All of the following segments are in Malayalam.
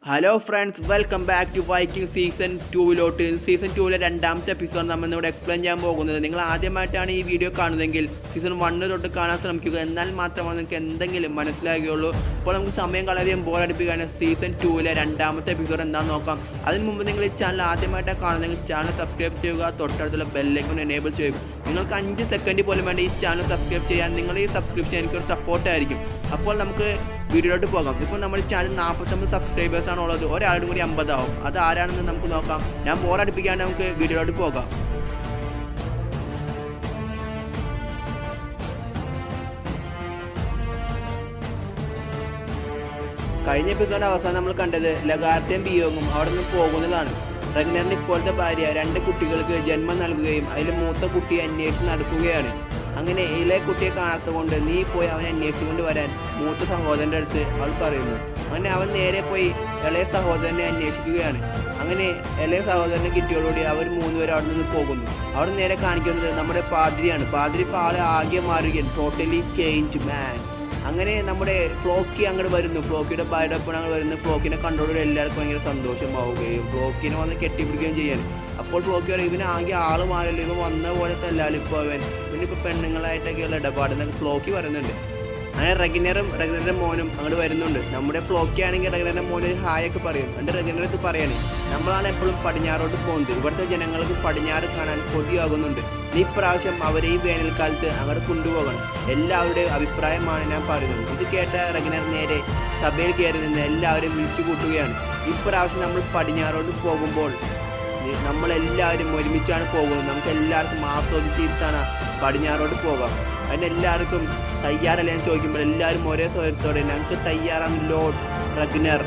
Hello friends, welcome back to viking season 2. Season 2 രണ്ടാമത്തെ എപ്പിസോഡ് നമ്മൾ ഇവിടെ എക്സ്പ്ലെയിൻ ചെയ്യാൻ പോകുന്നത്. നിങ്ങൾ ആദ്യമായിട്ടാണ് ഈ വീഡിയോ കാണുന്നതെങ്കിൽ സീസൺ 1 തൊട്ട് കാണാൻ ശ്രമിക്കുക. എന്നാൽ മാത്രമാണ് നിങ്ങൾക്ക് എന്തെങ്കിലും മനസ്സിലാകുകയുള്ളൂ. അപ്പോൾ നമുക്ക് സമയം വളരെയധികം ബോറടിപ്പിക്കുകയാണ്. സീസൺ 2 രണ്ടാമത്തെ എപ്പിസോഡ് എന്താണെന്ന് നോക്കാം. അതിന് മുമ്പ് നിങ്ങൾ ഈ ചാനൽ ആദ്യമായിട്ടാണ് കാണുന്നതെങ്കിൽ ചാനൽ സബ്സ്ക്രൈബ് ചെയ്യുക, തൊട്ടടുത്തുള്ള ബെല്ലൈക്കൺ എനേബിൾ ചെയ്യുക. നിങ്ങൾക്ക് 5 സെക്കൻഡ് പോലും വേണ്ടി ഈ ചാനൽ സബ്സ്ക്രൈബ് ചെയ്യാൻ നിങ്ങൾ ഈ സബ്സ്ക്രിപ്ഷൻ എനിക്കൊരു സപ്പോർട്ടായിരിക്കും. അപ്പോൾ നമുക്ക് വീഡിയോയിലോട്ട് പോകാം. ഇപ്പോൾ നമ്മുടെ ചാനൽ 49 സബ്സ്ക്രൈബേഴ്സാണ് ഉള്ളത്. ഒരാളുടെ കൂടി 50 ആവും. അത് ആരാണെന്ന് നമുക്ക് നോക്കാം. ഞാൻ ബോറടിപ്പിക്കാണ്ട് നമുക്ക് വീഡിയോയിലോട്ട് പോകാം. കഴിഞ്ഞ എപ്പിസോഡ് അവസാനം നമ്മൾ കണ്ടത് ലഗാർത്തയും ബിയോങ്ങും അവിടെ നിന്ന് പോകുന്നതാണ്. റഗ്നറിന് ഇപ്പോഴത്തെ ഭാര്യ 2 കുട്ടികൾക്ക് ജന്മം നൽകുകയും അതിൽ മൂത്ത കുട്ടിയെ അന്വേഷിച്ച് നടക്കുകയാണ്. അങ്ങനെ ഇളയ കുട്ടിയെ കാണാത്തതുകൊണ്ട് നീ പോയി അവനെ അന്വേഷിച്ചുകൊണ്ട് വരാൻ മൂത്ത സഹോദരൻ്റെ അടുത്ത് അവൾ പറയുന്നു. അങ്ങനെ അവൻ നേരെ പോയി ഇളയ സഹോദരനെ അന്വേഷിക്കുകയാണ്. അങ്ങനെ ഇളയ സഹോദരനെ കിട്ടിയോടുകൂടി അവർ 3 പേരും അവിടെ നിന്ന് പോകുന്നു. അവിടെ നേരെ കാണിക്കുന്നത് നമ്മുടെ പാദ്രിയാണ്. പാദ്രി ഇപ്പോൾ ആളെ ആകെ മാറുകയാണ്. ടോട്ടലി ചേഞ്ച് മാൻ. അങ്ങനെ നമ്മുടെ ഫ്ലോക്കി അങ്ങോട്ട് വരുന്നു. ഫ്ലോക്കിയുടെ ഭാര്യയോടൊപ്പം അങ്ങോട്ട് വരുന്നു. ഫ്ലോക്കിനെ കണ്ടോടുകൂടി എല്ലാവർക്കും ഭയങ്കര സന്തോഷമാവുകയും ഫ്ലോക്കിനെ വന്ന് കെട്ടിപ്പിടിക്കുകയും ചെയ്യാണ്. അപ്പോൾ ഫ്ലോക്കി പറയും, ഇവന് ആകെ ആൾ മാറില്ല, ഇവൻ വന്ന പോലത്തെ അല്ലാലും ഇപ്പോൾ ഇവനിപ്പോൾ പെണ്ണുങ്ങളായിട്ടൊക്കെയുള്ള ഇടപാടെന്നൊക്കെ ഫ്ലോക്കി പറയുന്നുണ്ട്. അങ്ങനെ റഗ്നറുടെ മോനും അങ്ങോട്ട് വരുന്നുണ്ട്. നമ്മുടെ ഫ്ലോക്കി ആണെങ്കിൽ റഗ്നറുടെ മോനൊരു ഹായൊക്കെ പറയും. എന്നിട്ട് റഗ്നറത്ത് പറയാണ്, നമ്മളാണ് എപ്പോഴും പടിഞ്ഞാറോട്ട് പോകുന്നത്. ഇവിടുത്തെ ജനങ്ങൾക്ക് പടിഞ്ഞാറ് കാണാൻ കൊതിയാകുന്നുണ്ട്. ഈ പ്രാവശ്യം അവരെ ഈ വേനൽക്കാലത്ത് അങ്ങോട്ട് കൊണ്ടുപോകണം. എല്ലാവരുടെയും അഭിപ്രായമാണ് ഞാൻ പറയുന്നത്. ഇത് കേട്ട റഗ്നർ നേരെ സഭയിൽ കയറി നിന്ന് എല്ലാവരും വിളിച്ചു കൂട്ടുകയാണ്. ഇപ്രാവശ്യം നമ്മൾ പടിഞ്ഞാറോട്ട് പോകുമ്പോൾ നമ്മളെല്ലാവരും ഒരുമിച്ചാണ് പോകുന്നത്. നമുക്ക് എല്ലാവർക്കും ആസ്വദിച്ചിട്ടാണ് പടിഞ്ഞാറോട്ട് പോകാം. അതിനെല്ലാവർക്കും തയ്യാറല്ല ഞാൻ ചോദിക്കുമ്പോൾ എല്ലാവരും ഒരേ സ്വരത്തോടെ ഞങ്ങൾക്ക് തയ്യാറാണ് ലോർഡ് റഗ്നർ.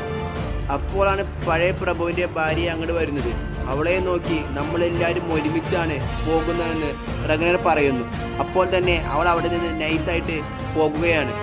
അപ്പോഴാണ് പഴയ പ്രഭുവിൻ്റെ ഭാര്യ അങ്ങോട്ട് വരുന്നത്. അവളെ നോക്കി നമ്മളെല്ലാവരും ഒരുമിച്ചാണ് പോകുന്നതെന്ന് റഗ്നർ പറയുന്നു. അപ്പോൾ തന്നെ അവൾ അവിടെ നിന്ന് നൈസായിട്ട് പോകുകയാണ്.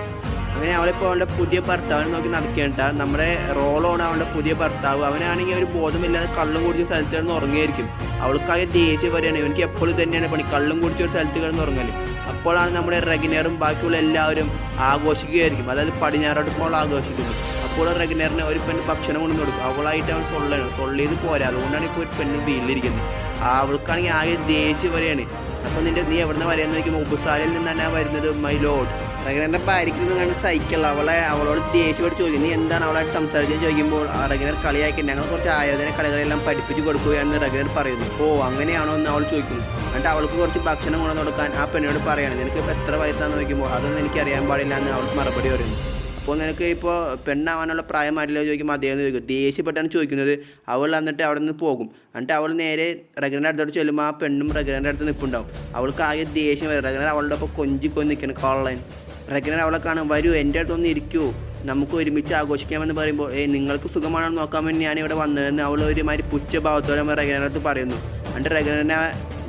അങ്ങനെ അവളിപ്പോൾ അവളുടെ പുതിയ ഭർത്താവിനെ നോക്കി നടക്കേണ്ട. നമ്മുടെ റോളോണ് അവളുടെ പുതിയ ഭർത്താവ്. അവനാണെങ്കിൽ ഒരു ബോധമില്ലാതെ കള്ളും കുടിച്ച സ്ഥലത്ത് കിടന്ന് ഉറങ്ങിയായിരിക്കും. അവൾക്കായ ദേഷ്യം വരെയാണ്. എനിക്ക് എപ്പോഴും തന്നെയാണ് പണി, കള്ളും കുടിച്ച ഒരു സ്ഥലത്ത് കിടന്ന് ഉറങ്ങല്. അപ്പോഴാണ് നമ്മുടെ റഗ്നറും ബാക്കിയുള്ള എല്ലാവരും ആഘോഷിക്കുകയായിരിക്കും. അതായത് പടിഞ്ഞാറോട്ട് ഇപ്പോൾ ആഘോഷിക്കുന്നു. അപ്പോൾ റഗ്നറിന് ഒരു പെണ്ണ് ഭക്ഷണം കൊണ്ടു കൊടുക്കും. അവളായിട്ട് അവൻ സൊള്ളിയത് പോരാ. അതുകൊണ്ടാണ് ഇപ്പോൾ ഒരു പെണ്ണ് വീട്ടിലിരിക്കുന്നത്. അവൾക്കാണെങ്കിൽ ആകെ ദേഷ്യം വരെയാണ്. അപ്പോൾ നീ എവിടെ നിന്ന് വരെയെന്ന് നോക്കുമ്പോൾ ഉപസാരയിൽ നിന്നാണ് വരുന്നത് മൈ ലോഡ്. റഗ്നറിൻ്റെ ഭാര്യയ്ക്ക് കണ്ട് സൈക്കിൾ അവളോട് ദേഷ്യപ്പെട്ട് ചോദിക്കും, നീ എന്താണ് അവളായിട്ട് സംസാരിച്ചെന്ന് ചോദിക്കുമ്പോൾ റഗ്നർ കളിയാക്കി ഞങ്ങൾ കുറച്ച് ആയോധന കളികളെല്ലാം പഠിപ്പിച്ച് കൊടുക്കുകയാണെന്ന് റഗ്നർ പറയുന്നു. ഓ അങ്ങനെയാണോ എന്ന് അവൾ ചോദിക്കുന്നു. എന്നിട്ട് അവൾക്ക് കുറച്ച് ഭക്ഷണം കൊണ്ടു കൊടുക്കാൻ ആ പെണ്ണോട് പറയാണ്. നിനക്ക് ഇപ്പോൾ എത്ര വയസ്സാണെന്ന് ചോദിക്കുമ്പോൾ അതൊന്നും എനിക്ക് അറിയാൻ പാടില്ല എന്ന് അവൾക്ക് മറുപടി പറയുന്നു. അപ്പോൾ നിനക്ക് ഇപ്പോൾ പെണ്ണാവാനുള്ള പ്രായമായിട്ടില്ല ചോദിക്കുമ്പോൾ അദ്ദേഹം ചോദിക്കും. ദേഷ്യപ്പെട്ടാണ് ചോദിക്കുന്നത്. അവൾ എന്നിട്ട് അവിടെ നിന്ന് പോകും. എന്നിട്ട് അവൾ നേരെ റഗ്നറിൻ്റെ അടുത്തോട്ട് ചെല്ലുമ്പോൾ ആ പെണ്ണും റഗ്നറിൻ്റെ അടുത്ത് നിൽപ്പുണ്ടാവും. അവൾക്ക് ആകെ ദേഷ്യം വരും. റഗ്നർ അവളുടെ ഒപ്പം കൊഞ്ചിക്കൊന്ന് നിൽക്കണം കള്ളൻ. റഗ്നർ അവളെ കാണും, വരൂ എൻ്റെ അടുത്തൊന്ന് ഇരിക്കുമോ, നമുക്ക് ഒരുമിച്ച് ആഘോഷിക്കാമെന്ന് പറയുമ്പോൾ നിങ്ങൾക്ക് സുഖമാണെന്ന് നോക്കാൻ വേണ്ടി ഞാനിവിടെ വന്നതെന്ന് അവൾ ഒരുമാതിരി പുച്ഛഭാവത്തോടെ റഗ്നറിൻ്റെ അടുത്ത് പറയുന്നു. എന്നിട്ട് റഗ്നറിനെ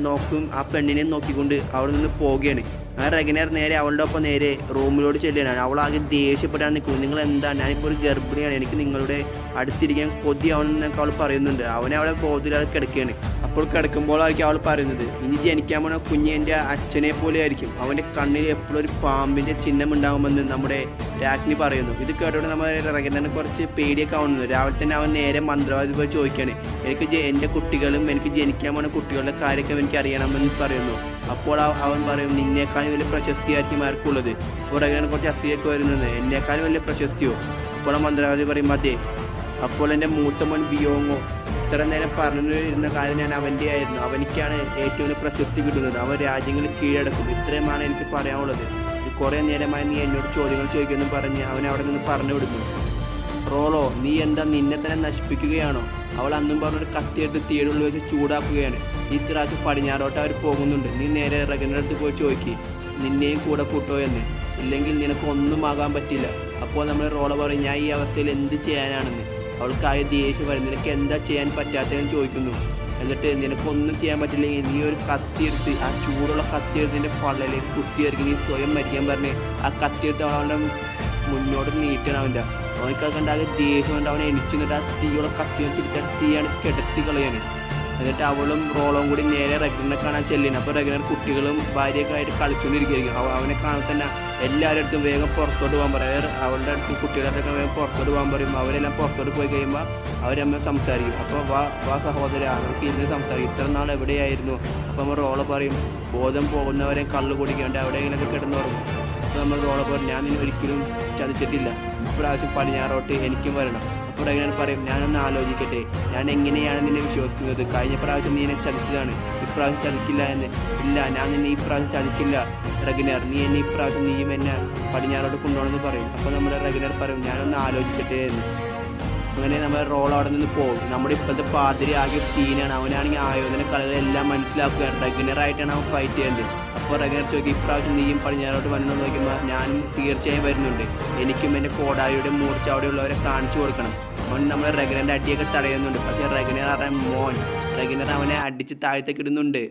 നോക്കും, ആ പെണ്ണിനെ നോക്കിക്കൊണ്ട് അവിടെ നിന്ന് പോവുകയാണ്. ആ റഗ്നർ നേരെ അവളുടെ ഒപ്പം നേരെ റൂമിലോട്ട് ചെല്ലുകയാണ്. അവളാകെ ദേഷ്യപ്പെട്ടാണ് നിൽക്കുന്നത്. നിങ്ങൾ എന്താണ്, ഞാനിപ്പോൾ ഒരു ഗർഭിണിയാണ്, എനിക്ക് നിങ്ങളുടെ അടുത്തിരിക്കാൻ കൊതിയാവണമെന്നൊക്കെ അവൾ പറയുന്നുണ്ട്. അവനെ അവളെ ബോധമില്ലാതെ കിടക്കുകയാണ്. അപ്പോൾ കിടക്കുമ്പോഴായിരിക്കും അവൾ പറയുന്നത്, ഇനി ജനിക്കാൻ പോണ കുഞ്ഞ് എൻ്റെ അച്ഛനെ പോലെ ആയിരിക്കും, അവൻ്റെ കണ്ണിൽ എപ്പോഴും ഒരു പാമ്പിൻ്റെ ചിഹ്നം ഉണ്ടാകുമെന്ന് നമ്മുടെ രാജ്ഞി പറയുന്നു. ഇത് കേട്ടോടെ നമ്മുടെ റഗ്നറിനെ കുറച്ച് പേടിയൊക്കെ ആവുന്നത്. രാവിലെ തന്നെ അവൻ നേരെ മന്ത്രവാദി പോയി ചോദിക്കുകയാണ്, എനിക്ക് എൻ്റെ കുട്ടികളും എനിക്ക് ജനിക്കാൻ പോണ കുട്ടികളുടെ കാര്യമൊക്കെ എനിക്ക് അറിയണമെന്ന് പറയുന്നു. അപ്പോൾ അവൻ പറയും, നിന്നേക്കാളും വലിയ പ്രശസ്തിയായിരിക്കും ആർക്കുള്ളത്. അപ്പോൾ റഗ്നറിനെ കുറച്ച് അസൂയൊക്കെ വരുന്നത്, എന്നേക്കാളും വലിയ പ്രശസ്തിയോ? അപ്പോൾ മന്ത്രവാദി പറയും, അതെ. അപ്പോൾ എൻ്റെ മൂത്ത മോൻ ബിയോങ്ങോ ഇത്ര നേരം പറഞ്ഞിരുന്ന കാര്യം ഞാൻ അവൻ്റെ ആയിരുന്നു. അവനിക്കാണ് ഏറ്റവും വലിയ പ്രശസ്തി കിട്ടുന്നത്. അവൻ രാജ്യങ്ങൾ കീഴടക്കും. ഇത്രയുമാണ് എനിക്ക് പറയാനുള്ളത്. കുറേ നേരമായി നീ എന്നോട് ചോദ്യങ്ങൾ ചോദിക്കുമെന്ന് പറഞ്ഞ് അവനെ അവിടെ നിന്ന് പറഞ്ഞു വിടുന്നു. റോളോ, നീ എന്താ നിന്നെ തന്നെ നശിപ്പിക്കുകയാണോ? അവൾ അന്നും പറഞ്ഞൊരു കത്തിയെടുത്ത് തീയുള്ളിൽ വെച്ച് ചൂടാക്കുകയാണ്. ഈ പ്രാവശ്യം പടിഞ്ഞാറോട്ട് അവർ പോകുന്നുണ്ട്. നീ നേരെ റഗ്നറിൻ്റെ അടുത്ത് പോയി ചോദിക്കുക, നിന്നെയും കൂടെ കൂട്ടോ എന്ന്. ഇല്ലെങ്കിൽ നിനക്ക് ഒന്നും ആകാൻ പറ്റില്ല. അപ്പോൾ നമ്മൾ റോളോ പറയും, ഞാൻ ഈ അവസ്ഥയിൽ എന്ത് ചെയ്യാനാണെന്ന്. അവൾക്കായ ദേഷ്യം വരും. നിനക്ക് എന്താ ചെയ്യാൻ പറ്റാത്തതെന്ന് ചോദിക്കുന്നു. എന്നിട്ട് നിനക്കൊന്നും ചെയ്യാൻ പറ്റില്ലെങ്കിൽ നീ ഒരു കത്തിയെടുത്ത്, ആ ചൂടുള്ള കത്തിയെടുത്ത് നിൻ്റെ പള്ളയിലേക്ക് കുത്തിയെടുക്കും. നീ സ്വയം മരിക്കാൻ പറഞ്ഞ് ആ കത്തിയെടുത്ത് അവളുടെ മുന്നോട്ട് നീട്ടണം. അവനൊക്കെ കണ്ടാകെ ദേഷ്യം കൊണ്ട് അവനെ എണിച്ചു നിന്നിട്ട് ആ തീയുള്ള കത്തിയെ പിടിച്ചാൽ തീയാണ് കിടത്തി കളയാണ്. എന്നിട്ട് അവളും റോളും കൂടി നേരെ റെഗ്നറിനെ കാണാൻ ചെല്ലുന്നു. അപ്പോൾ റെഗ്നർ കുട്ടികളും ഭാര്യയൊക്കെ ആയിട്ട് കളിച്ചുകൊണ്ടിരിക്കുകയായിരിക്കും. അവനെ കാണാൻ തന്നെ എല്ലാവരുടെ അടുത്തും വേഗം പുറത്തോട്ട് പോകാൻ പറയും. അവളുടെ അടുത്ത് കുട്ടികളുടെ അടുത്തൊക്കെ വേഗം പുറത്തോട്ട് പോകാൻ പറയും. അവരെല്ലാം പുറത്തോട്ട് പോയി കഴിയുമ്പോൾ അവരമ്മ സംസാരിക്കും. അപ്പോൾ വാ സഹോദര, നമുക്ക് ഇന്ന് സംസാരിക്കും, ഇത്ര നാൾ എവിടെയായിരുന്നു? അപ്പോൾ നമ്മൾ റോള് പറയും, ബോധം പോകുന്നവരെ കള്ളു കുടിക്കാണ്ട് എവിടെയെങ്കിലൊക്കെ കിടന്നു തുടങ്ങും. അപ്പോൾ നമ്മൾ റോള് പറയും, ഞാൻ നിന്നെ ഒരിക്കലും ചതിച്ചിട്ടില്ല, ഇപ്രാവശ്യം പടിഞ്ഞാറോട്ട് എനിക്കും വരണം. അപ്പോൾ റെഗ്നർ പറയും, ഞാനൊന്ന് ആലോചിക്കട്ടെ, ഞാൻ എങ്ങനെയാണ് നിന്നെ വിശ്വസിക്കുന്നത്? കഴിഞ്ഞ പ്രാവശ്യം നീ എന്നെ ചതിച്ചതാണ്, ഇപ്രാവശ്യം ചതിക്കില്ല എന്ന്. ഇല്ല, ഞാൻ നിന്നെ ഈ പ്രാവശ്യം ചതിക്കില്ല റെഗ്നർ, നീ എന്നെ ഇപ്രാവശ്യം നീയും എന്നെ പടിഞ്ഞാറോട്ട് കൊണ്ടുപോകണമെന്ന് പറയും. അപ്പോൾ നമ്മുടെ റെഗ്നർ പറയും, ഞാനൊന്ന് ആലോചിക്കട്ടെ എന്ന്. അങ്ങനെ നമ്മൾ റോൾ അവിടെ നിന്ന് പോകും. നമ്മുടെ ഇപ്പോഴത്തെ പാതിരി ആകെ സീനാണ്. അവനാണെങ്കിൽ ആയോധന കളികളെല്ലാം മനസ്സിലാക്കുകയാണ്. റെഗ്നറായിട്ടാണ് അവൻ ഫൈറ്റ് ചെയ്യുന്നത്. അപ്പോൾ റെഗ്നർ ചോദിക്കും, ഇപ്രാവശ്യം നീയും പടിഞ്ഞാറോട്ട് വന്നു നോക്കുമ്പോൾ ഞാനും തീർച്ചയായും വരുന്നുണ്ട്, എനിക്കും എൻ്റെ കോടാലിയുടെ മൂർച്ച അവിടെയുള്ളവരെ കാണിച്ചു കൊടുക്കണം. അവൻ നമ്മൾ റെഗ്നറിൻ്റെ അടിയൊക്കെ തടയുന്നുണ്ട്. പക്ഷേ റെഗ്നർ അറിയാൻ റെഗ്നർ അവനെ അടിച്ച് താഴത്തേക്ക് ഇടുന്നുണ്ട്.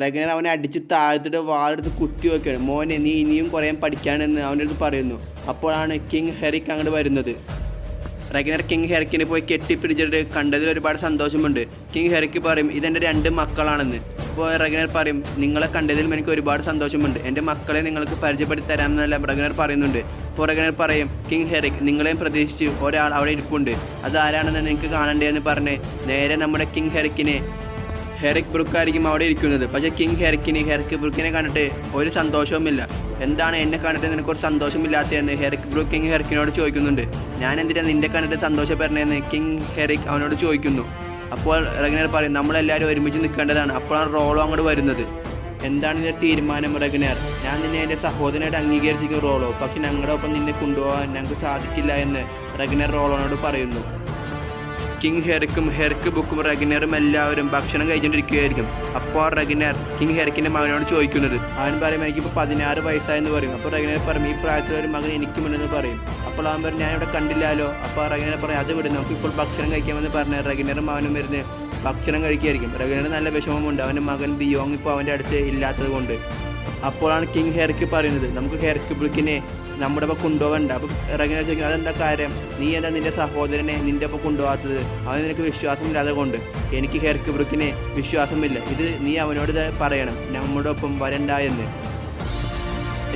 റെഗ്നർ അവനെ അടിച്ച് താഴ്ത്തിട്ട് വാളെടുത്ത് കുത്തി വെക്കുകയാണ്. മോനെ, നീ ഇനിയും കുറേ പഠിക്കാനെന്ന് അവൻ്റെ അടുത്ത് പറയുന്നു. അപ്പോഴാണ് കിങ് ഹെറിക് അങ്ങോട്ട് വരുന്നത്. റെഗ്നർ കിങ് ഹെറിക്കിനെ പോയി കെട്ടിപ്പിടിച്ചിട്ട് കണ്ടതിൽ ഒരുപാട് സന്തോഷമുണ്ട്. കിങ് ഹെറിക്ക് പറയും, ഇതെൻ്റെ 2 മക്കളാണെന്ന്. അപ്പോൾ റെഗ്നർ പറയും, നിങ്ങളെ കണ്ടതിലും എനിക്ക് ഒരുപാട് സന്തോഷമുണ്ട്, എൻ്റെ മക്കളെ നിങ്ങൾക്ക് പരിചയപ്പെടുത്തി തരാമെന്നെല്ലാം റെഗ്നർ പറയുന്നുണ്ട്. അപ്പോൾ റെഗ്നർ പറയും, കിങ് ഹെറിക്, നിങ്ങളെയും പ്രതീക്ഷിച്ച് ഒരാൾ അവിടെ ഇരിപ്പുണ്ട്, അതാരാണെന്ന് നിങ്ങൾക്ക് കാണണ്ടേന്ന് പറഞ്ഞ് നേരെ നമ്മുടെ കിങ് ഹെറിക് ബ്രൂക്ക് ആയിരിക്കും അവിടെ ഇരിക്കുന്നത്. പക്ഷേ കിങ് ഹെറിക് ബ്രൂക്കിനെ കണ്ടിട്ട് ഒരു സന്തോഷവുമില്ല. എന്താണ് എന്നെ കണ്ടിട്ട് നിനക്കൊരു സന്തോഷമില്ലാത്തതെന്ന് കിങ് ഹെറിക്കിനോട് ചോദിക്കുന്നുണ്ട്. ഞാൻ എന്തിനാണ് നിന്നെ കണ്ടിട്ട് സന്തോഷപ്പെടണേന്ന് കിങ് ഹെറിക് അവനോട് ചോദിക്കുന്നു. അപ്പോൾ റെഗ്നർ പറയും, നമ്മളെല്ലാവരും ഒരുമിച്ച് നിൽക്കേണ്ടതാണ്. അപ്പോഴാണ് റോളോ അങ്ങോട്ട് വരുന്നത്. എന്താണ് നിന്റെ തീരുമാനം റെഗ്നർ? ഞാൻ നിന്നെ എൻ്റെ സഹോദരനായിട്ട് അംഗീകരിച്ചിരിക്കും റോളോ, പക്ഷെ ഞങ്ങളുടെ ഒപ്പം നിന്നെ കൊണ്ടുപോകാൻ ഞങ്ങൾക്ക് സാധിക്കില്ല എന്ന് റെഗ്നർ റോളോനോട് പറയുന്നു. കിങ് ഹെറിക് ബുക്കും റെഗ്നറും എല്ലാവരും ഭക്ഷണം കഴിച്ചുകൊണ്ടിരിക്കുകയായിരിക്കും. അപ്പോൾ റെഗ്നർ കിങ് ഹെറിക്കിൻ്റെ മകനോട് ചോദിക്കുന്നത്. അവൻ പറയും, എനിക്കിപ്പോൾ 16 വയസ്സായെന്ന് പറയും. അപ്പോൾ റെഗ്നർ പറയും, ഈ പ്രായത്തിലൊരു മകൻ എനിക്കുമുണ്ടെന്ന് പറയും. അപ്പോൾ അവൻ പറയും, ഞാനിവിടെ കണ്ടില്ലല്ലോ. അപ്പോൾ റെഗ്നർ പറയും, അത് വിടും, നമുക്ക് ഇപ്പോൾ ഭക്ഷണം കഴിക്കാമെന്ന് പറഞ്ഞ് റെഗ്നറും അവനും വരുന്ന് ഭക്ഷണം കഴിക്കുകയായിരിക്കും. റെഗ്നർ നല്ല വിഷമമുണ്ട്, അവൻ്റെ മകൻ ദിയോങ് ഇപ്പോൾ അവൻ്റെ അടുത്ത് ഇല്ലാത്തത് കൊണ്ട്. അപ്പോഴാണ് കിങ് ഹെറിക് പറയുന്നത്, നമുക്ക് ഹെറിക് ബ്രൂക്കിനെ നമ്മുടെ ഒപ്പം കൊണ്ടുപോകണ്ട. അപ്പോൾ റെഗ്നർ ചോദിക്കും, അതെന്താ കാര്യം? നീ എന്താ നിൻ്റെ സഹോദരനെ നിൻ്റെ ഒപ്പം കൊണ്ടുപോകാത്തത്? അവന് നിനക്ക് വിശ്വാസമില്ലാതെ കൊണ്ട്. എനിക്ക് ഹെറിക് ബ്രൂക്കിനെ വിശ്വാസമില്ല, ഇത് നീ അവനോട് പറയണം, നമ്മുടെ ഒപ്പം വരണ്ട എന്ന്.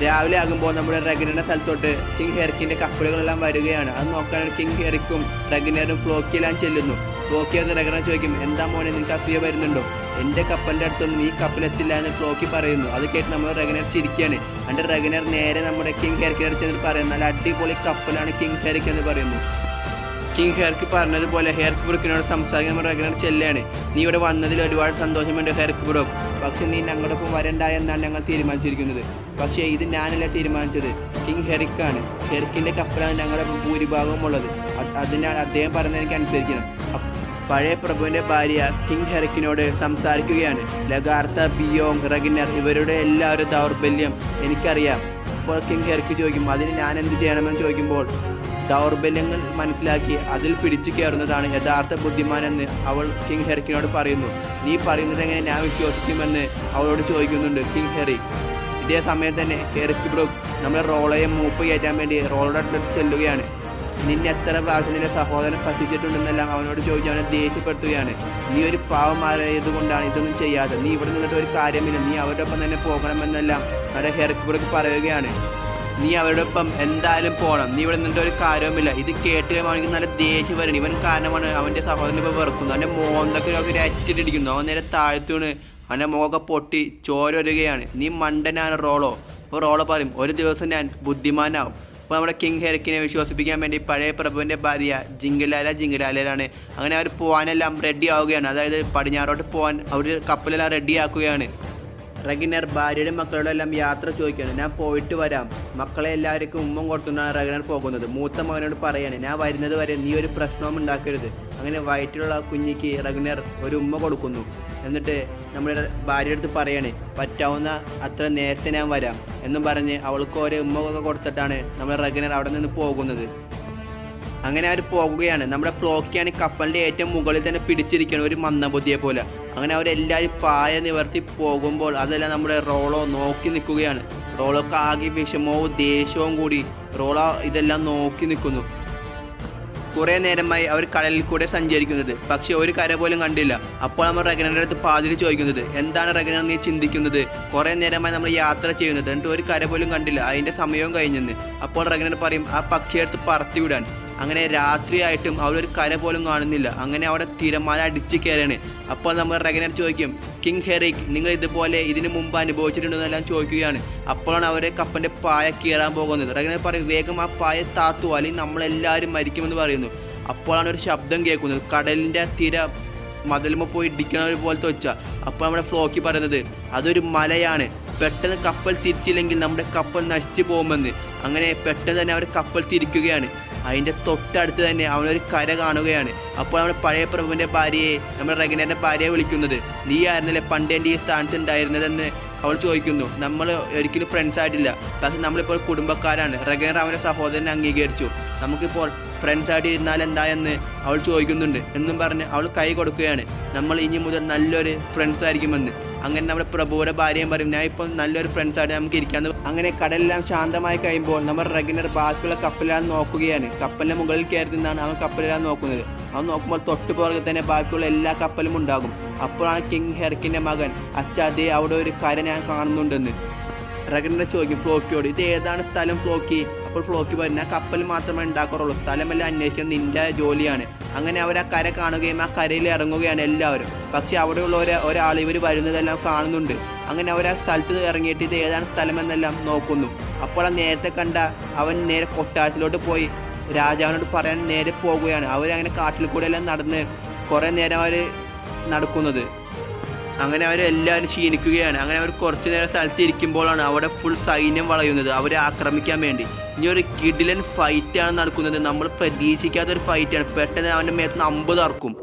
രാവിലെ ആകുമ്പോൾ നമ്മുടെ റെഗ്നറിൻ്റെ സ്ഥലത്തോട്ട് കിങ് ഹെറിക്കിൻ്റെ കപ്പലുകളെല്ലാം വരികയാണ്. അത് നോക്കാനാണ് കിങ് ഹെറിക്കും റെഗ്നറും ഫ്ലോക്കിയെല്ലാം ചെല്ലുന്നു. ഫ്ലോക്കി അത് റെഗ്നർ ചോദിക്കും, എന്താ മോനെ, നിനക്ക് അസൂയ വരുന്നുണ്ടോ? എൻ്റെ കപ്പലിൻ്റെ അടുത്തൊന്നും ഈ കപ്പലെത്തില്ല എന്ന് ഫ്ലോക്കി പറയുന്നു. അത് കേട്ട് നമ്മൾ റെഗ്നർ ചിരിക്കുകയാണ്. എൻ്റെ റെഗ്നർ നേരെ നമ്മുടെ കിങ് ഹെറിക്കിൻ്റെ അടുത്ത് എന്ന് പറയുന്നു, നല്ല അടിപൊളി കപ്പലാണ് കിങ് ഹെറിക് എന്ന് പറയുന്നു. കിങ് ഹെറിക് പറഞ്ഞതുപോലെ ഹെറിക് ബ്രൂക്കിനോട് സംസാരിക്കാൻ നമ്മൾ റെഗ്നർ ചെല്ലുകയാണ്. നീ ഇവിടെ വന്നതിൽ ഒരുപാട് സന്തോഷമുണ്ട് ഹെറിക് ബ്രൂക്ക്, പക്ഷേ നീ ഞങ്ങളോടൊപ്പം വരണ്ട എന്നാണ് ഞങ്ങൾ തീരുമാനിച്ചിരിക്കുന്നത്. പക്ഷേ ഇത് ഞാനല്ല തീരുമാനിച്ചത്, കിങ് ഹെറിക്കാണ്. ഹെറിക്കിൻ്റെ കപ്പലാണ് ഞങ്ങളുടെ ഭൂരിഭാഗവും ഉള്ളത്. അതിനാൽ അദ്ദേഹം പറഞ്ഞത് എനിക്ക് അനുസരിക്കണം. പഴയ പ്രഭുവിൻ്റെ ഭാര്യ കിങ് ഹെറിക്കിനോട് സംസാരിക്കുകയാണ്. ലഗാർത്ത, ബിയോങ്, റെഗ്നർ ഇവരുടെ എല്ലാവരും ദൗർബല്യം എനിക്കറിയാം. അപ്പോൾ കിങ് ഹെറിക്ക് ചോദിക്കും, അതിന് ഞാൻ എന്ത് ചെയ്യണമെന്ന് ചോദിക്കുമ്പോൾ ദൗർബല്യങ്ങൾ മനസ്സിലാക്കി അതിൽ പിടിച്ചു കയറുന്നതാണ് യഥാർത്ഥ ബുദ്ധിമാനെന്ന് അവൾ കിങ് ഹെറിക്കിനോട് പറയുന്നു. നീ പറയുന്നത് എങ്ങനെ ഞാൻ വിശ്വസിക്കുമെന്ന് അവളോട് ചോദിക്കുന്നുണ്ട് കിങ് ഹെറി. ഇതേ സമയം തന്നെ ഹെറിക് ബ്രൂക്ക് നമ്മുടെ റോളയെ മൂപ്പ് കയറ്റാൻ വേണ്ടി റോളോടെ അടുത്ത് ചെല്ലുകയാണ്. നിന്നെ എത്ര പ്രാവശ്യം നിന്റെ സഹോദരൻ പറ്റിച്ചിട്ടുണ്ടെന്നെല്ലാം അവനോട് ചോദിച്ച് അവനെ ദേഷ്യപ്പെടുത്തുകയാണ്. നീ ഒരു പാവമാരായതുകൊണ്ടാണ് ഇതൊന്നും ചെയ്യാതെ, നീ ഇവിടെ നിന്നിട്ട് ഒരു കാര്യമില്ല, നീ അവരുടെ ഒപ്പം തന്നെ പോകണമെന്നെല്ലാം നമ്മുടെ ഹെറിക് ബ്രൂക്ക് പറയുകയാണ്. നീ അവരുടെ ഒപ്പം എന്തായാലും പോകണം, നീ ഇവിടെ നിന്നിട്ട് ഒരു കാര്യവുമില്ല. ഇത് കേട്ട് അവനിക്ക് നല്ല ദേഷ്യം വരണം. ഇവൻ കാരണമാണ് അവൻ്റെ സഹോദരൻ ഇപ്പോൾ വെറുക്കുന്നത്. അവൻ്റെ മോന്തൊക്കെ ഒരു അറ്റിട്ടിരിക്കുന്നു. അവൻ നേരെ താഴ്ത്തൂണ് അവൻ്റെ മുഖമൊക്കെ പൊട്ടി ചോര വരികയാണ്. നീ മണ്ടനാണ് റോളോ. അപ്പോൾ റോളോ പറയും, ഒരു ദിവസം ഞാൻ ബുദ്ധിമാനാവും. അപ്പോൾ നമ്മുടെ കിങ് ഹെറിക്കിനെ വിശ്വസിപ്പിക്കാൻ വേണ്ടി പഴയ പ്രഭുവിൻ്റെ ഭാര്യ ജിങ്കലാലയിലാണ്. അങ്ങനെ അവർ പോകാനെല്ലാം റെഡി ആവുകയാണ്. അതായത് പടിഞ്ഞാറോട്ട് പോകാൻ അവർ കപ്പലെല്ലാം റെഡിയാക്കുകയാണ്. റെഗിനർ ഭാര്യയുടെ മക്കളോടെ എല്ലാം യാത്ര ചോദിക്കുകയാണ്. ഞാൻ പോയിട്ട് വരാം, മക്കളെ എല്ലാവർക്കും ഉമ്മം കൊടുത്തുകൊണ്ടാണ് റെഗിനർ പോകുന്നത്. മൂത്ത മകനോട് പറയാണ്, ഞാൻ വരുന്നത് വരെ നീ ഒരു പ്രശ്നവും ഉണ്ടാക്കരുത്. അങ്ങനെ വയറ്റിലുള്ള കുഞ്ഞിക്ക് റെഗിനർ ഒരു ഉമ്മ കൊടുക്കുന്നു. എന്നിട്ട് നമ്മുടെ ഭാര്യയുടെ അടുത്ത് പറയാണ്, പറ്റാവുന്ന അത്ര നേരത്തെ ഞാൻ വരാം എന്നും പറഞ്ഞ് അവൾക്ക് ഒരു ഉമ്മൊക്കെ കൊടുത്തിട്ടാണ് നമ്മുടെ റെഗിനർ അവിടെ നിന്ന് പോകുന്നത്. അങ്ങനെ അവർ പോകുകയാണ്. നമ്മുടെ ഫ്ലോക്കിയാണ് കപ്പലിൻ്റെ ഏറ്റവും മുകളിൽ തന്നെ പിടിച്ചിരിക്കുകയാണ്, ഒരു മന്ദബുദ്ധിയെ പോലെ. അങ്ങനെ അവരെല്ലാവരും പായ നിവർത്തി പോകുമ്പോൾ അതെല്ലാം നമ്മുടെ റോളോ നോക്കി നിൽക്കുകയാണ്. റോളോക്ക് ആകെ വിഷമവും ദേഷ്യവും കൂടി റോളോ ഇതെല്ലാം നോക്കി നിൽക്കുന്നു. കുറേ നേരമായി അവർ കടലിൽ കൂടെ സഞ്ചരിക്കുന്നത്, പക്ഷെ ഒരു കര പോലും കണ്ടില്ല. അപ്പോൾ നമ്മൾ റെഗനറുടെ അടുത്ത് പാതിരി ചോദിക്കുന്നത്, എന്താണ് റെഗനർ നീ ചിന്തിക്കുന്നത്? കുറേ നേരമായി നമ്മൾ യാത്ര ചെയ്യുന്നത്, എന്നിട്ട് ഒരു കര പോലും കണ്ടില്ല, അതിൻ്റെ സമയവും കഴിഞ്ഞെന്ന്. അപ്പോൾ റെഗനർ പറയും, ആ പക്ഷിയെടുത്ത് പറത്തിവിടാൻ. അങ്ങനെ രാത്രിയായിട്ടും അവരൊരു കര പോലും കാണുന്നില്ല. അങ്ങനെ അവിടെ തിരമാല അടിച്ചു കയറാണ്. അപ്പോൾ നമ്മൾ റെഗനർ ചോദിക്കും, കിങ് ഹെറിക് നിങ്ങൾ ഇതുപോലെ ഇതിനു മുമ്പ് അനുഭവിച്ചിട്ടുണ്ടെന്നെല്ലാം ചോദിക്കുകയാണ്. അപ്പോഴാണ് അവരെ കപ്പലിൻ്റെ പായ കീറാൻ പോകുന്നത്. റെഗനർ പറയും, വേഗം ആ പായ താത്തു, അല്ലെങ്കിൽ നമ്മളെല്ലാവരും മരിക്കുമെന്ന് പറയുന്നു. അപ്പോഴാണ് ഒരു ശബ്ദം കേൾക്കുന്നത്, കടലിൻ്റെ തിര മതിലുമ്പോൾ പോയി ഇടിക്കണ പോലത്തെ വെച്ച. അപ്പോൾ നമ്മുടെ ഫ്ലോക്കി പറയുന്നത്, അതൊരു മലയാണ്, പെട്ടെന്ന് കപ്പൽ തിരിച്ചില്ലെങ്കിൽ നമ്മുടെ കപ്പൽ നശിച്ചു പോകുമെന്ന്. അങ്ങനെ പെട്ടെന്ന് തന്നെ അവർ കപ്പൽ തിരിക്കുകയാണ്. അതിൻ്റെ തൊട്ടടുത്ത് തന്നെ അവനൊരു കര കാണുകയാണ്. അപ്പോൾ നമ്മുടെ പഴയ പ്രഭുവിൻ്റെ ഭാര്യയെ, നമ്മുടെ റെഗനറിൻ്റെ ഭാര്യയെ വിളിക്കുന്നത്, നീ ആയിരുന്നല്ലേ പണ്ട് എൻ്റെ ഈ സ്ഥാനത്ത് ഉണ്ടായിരുന്നതെന്ന് അവൾ ചോദിക്കുന്നു. നമ്മൾ ഒരിക്കലും ഫ്രണ്ട്സ് ആയിട്ടില്ല, പക്ഷെ നമ്മളിപ്പോൾ കുടുംബക്കാരാണ്. റെഗനർ അവൻ്റെ സഹോദരനെ അംഗീകരിച്ചു, നമുക്കിപ്പോൾ ഫ്രണ്ട്സ് ആയിട്ട് ഇരുന്നാൽ എന്തായെന്ന് അവൾ ചോദിക്കുന്നുണ്ട്. എന്നും പറഞ്ഞ് അവൾ കൈ കൊടുക്കുകയാണ്, നമ്മൾ ഇനി മുതൽ നല്ലൊരു ഫ്രണ്ട്സ് ആയിരിക്കുമെന്ന്. അങ്ങനെ നമ്മുടെ പ്രഭുവിടെ ഭാര്യയും പറയും, ഞാൻ ഇപ്പോൾ നല്ലൊരു ഫ്രണ്ട്സായിട്ട് നമുക്ക് ഇരിക്കാമെന്ന്. അങ്ങനെ കടലെല്ലാം ശാന്തമായി കഴിയുമ്പോൾ നമ്മൾ റെഗനർ ബാക്കിയുള്ള കപ്പലെല്ലാം നോക്കുകയാണ്. കപ്പലിൻ്റെ മുകളിൽ കയറി നിന്നാണ് അവൻ കപ്പലെല്ലാം നോക്കുന്നത്. അവൻ നോക്കുമ്പോൾ തൊട്ട് പുറകെ തന്നെ ബാക്കിയുള്ള എല്ലാ കപ്പലും ഉണ്ടാകും. അപ്പോഴാണ് കിങ് ഹെറിക്കിൻ്റെ മകൻ, അച്ഛാ ദേ അവിടെ ഒരു കര ഞാൻ കാണുന്നുണ്ടെന്ന്. റെഗനർ ചോദിക്കും ഫ്ലോക്കിയോട്, ഇത് ഏതാണ് സ്ഥലം ഫ്ലോക്കി? അപ്പോൾ ഫ്ലോക്കി പറയും, ഞാൻ കപ്പൽ മാത്രമേ ഉണ്ടാക്കാറുള്ളൂ, സ്ഥലമെല്ലാം അന്വേഷിക്കുന്നത് നിൻ്റെ ജോലിയാണ്. അങ്ങനെ അവർ ആ കര കാണുകയും ആ കരയിൽ ഇറങ്ങുകയാണ് എല്ലാവരും. പക്ഷേ അവിടെയുള്ള ഒരാൾ ഇവർ വരുന്നതെല്ലാം കാണുന്നുണ്ട്. അങ്ങനെ അവർ ആ സ്ഥലത്ത് ഇറങ്ങിയിട്ട് ഇത് ഏതാണ് സ്ഥലമെന്നെല്ലാം നോക്കുന്നു. അപ്പോൾ ആ നേരത്തെ കണ്ട അവൻ നേരെ കൊട്ടാരത്തിലോട്ട് പോയി രാജാവിനോട് പറയാൻ നേരെ പോകുകയാണ്. അവരങ്ങനെ കാട്ടിൽ കൂടെ എല്ലാം നടന്ന് കുറേ നേരം അവർ നടക്കുന്നത്. അങ്ങനെ അവരെല്ലാവരും ക്ഷീണിക്കുകയാണ്. അങ്ങനെ അവർ കുറച്ച് നേരം സ്ഥലത്ത് ഇരിക്കുമ്പോഴാണ് അവിടെ ഫുൾ സൈന്യം വളയുന്നത് അവരെ ആക്രമിക്കാൻ വേണ്ടി. ഇനി ഒരു കിടിലൻ ഫൈറ്റാണ് നടക്കുന്നത്. നമ്മൾ പ്രതീക്ഷിക്കാത്തൊരു ഫൈറ്റാണ്. പെട്ടെന്ന് അവൻ്റെ മേത്ത് 50 ഇറക്കും.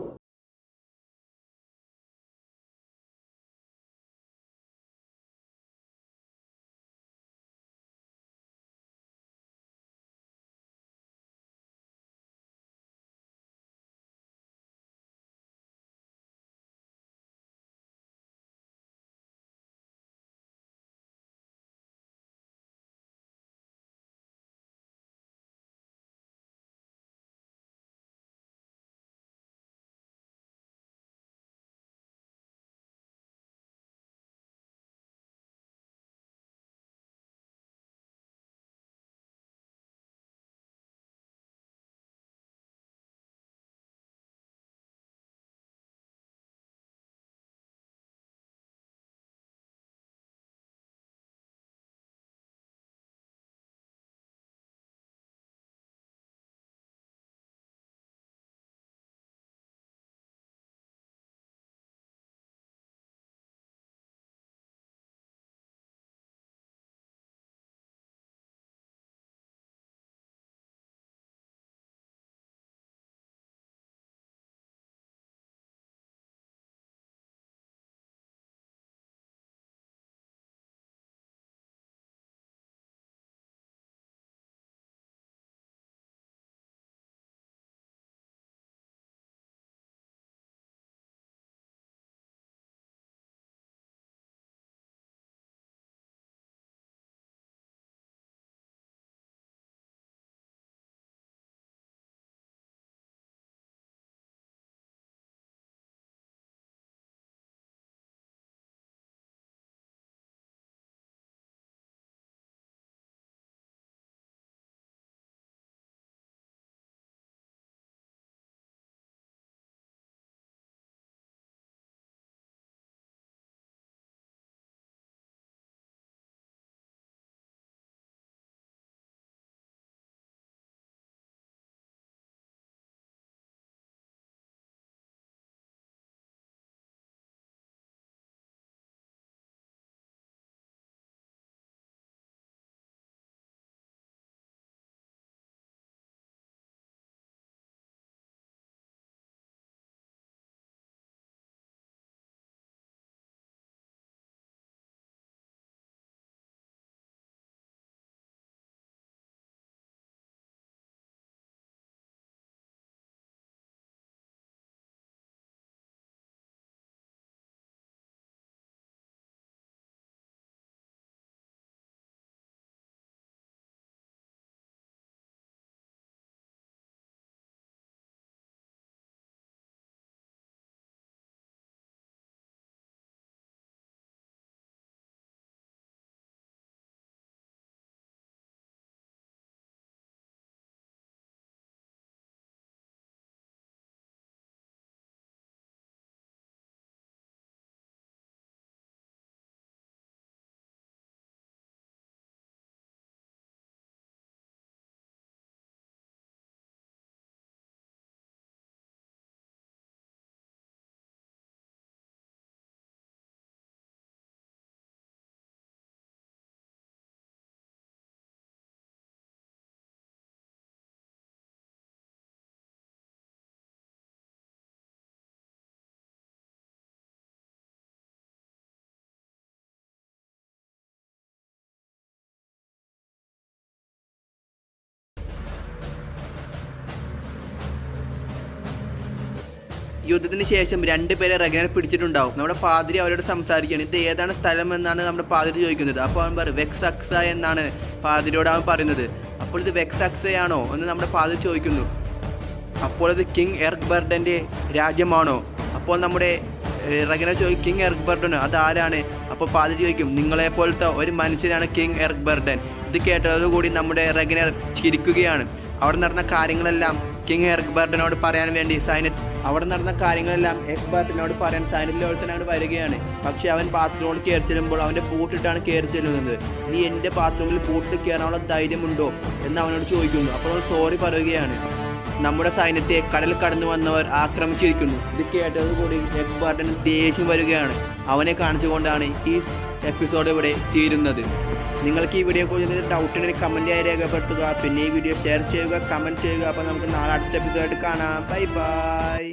യുദ്ധത്തിന് ശേഷം 2 പേരെ റഗ്നർ പിടിച്ചിട്ടുണ്ടാവും. നമ്മുടെ പാതിരി അവരോട് സംസാരിക്കുകയാണ്. ഇത് ഏതാണ് സ്ഥലം എന്നാണ് നമ്മുടെ പാതിരി ചോദിക്കുന്നത്. അപ്പോൾ അവൻ പറയും വെക്സക്സ എന്നാണ് പാതിരിയോട് അവൻ പറയുന്നത്. അപ്പോൾ ഇത് വെക്സക്സയാണോ എന്ന് നമ്മുടെ പാതിരി ചോദിക്കുന്നു. അപ്പോൾ ഇത് കിങ് എർക്ബർഡൻ്റെ രാജ്യമാണോ? അപ്പോൾ നമ്മുടെ റഗ്നർ ചോദിക്കും കിങ് എർക്ബർഡൻ അതാരാണ്? അപ്പോൾ പാതിരി ചോദിക്കും നിങ്ങളെപ്പോലത്തെ ഒരു മനുഷ്യനാണ് കിങ് എർക്ബർഡൻ. ഇത് കേട്ടതോടുകൂടി നമ്മുടെ റഗ്നർ ചിരിക്കുകയാണ്. അവിടെ നടന്ന കാര്യങ്ങളെല്ലാം കിങ് എർക്ബർഡനോട് പറയാൻ വേണ്ടി സൈന്യത്തിലോട് വരികയാണ്. പക്ഷേ അവൻ ബാത്റൂമിൽ കയറി ചെല്ലുമ്പോൾ അവൻ്റെ ബൂട്ടിട്ടാണ് കയറി ചെല്ലുന്നത്. നീ എൻ്റെ ബാത്റൂമിൽ ബൂട്ടിൽ കയറാനുള്ള ധൈര്യമുണ്ടോ എന്ന് അവനോട് ചോദിക്കുന്നു. അപ്പോൾ അവൻ സോറി പറയുകയാണ്. നമ്മുടെ സൈന്യത്തെ കടൽ കടന്നു വന്നവർ ആക്രമിച്ചിരിക്കുന്നു. ഇത് കേട്ടതോടുകൂടി എർക്ബർഡന് ദേഷ്യം വരികയാണ്. അവനെ കാണിച്ചുകൊണ്ടാണ് ഈ എപ്പിസോഡ് ഇവിടെ തീരുന്നത്. നിങ്ങൾക്ക് ഈ വീഡിയോയെക്കുറിച്ച് ഡൗട്ട് ഉണ്ടെങ്കിൽ കമൻറ്റായി രേഖപ്പെടുത്തുക. പിന്നെ ഈ വീഡിയോ ഷെയർ ചെയ്യുക, കമൻറ്റ് ചെയ്യുക. അപ്പോൾ നമുക്ക് നാളെ അടുത്ത എപ്പിസോഡ് കാണാം. Bye bye.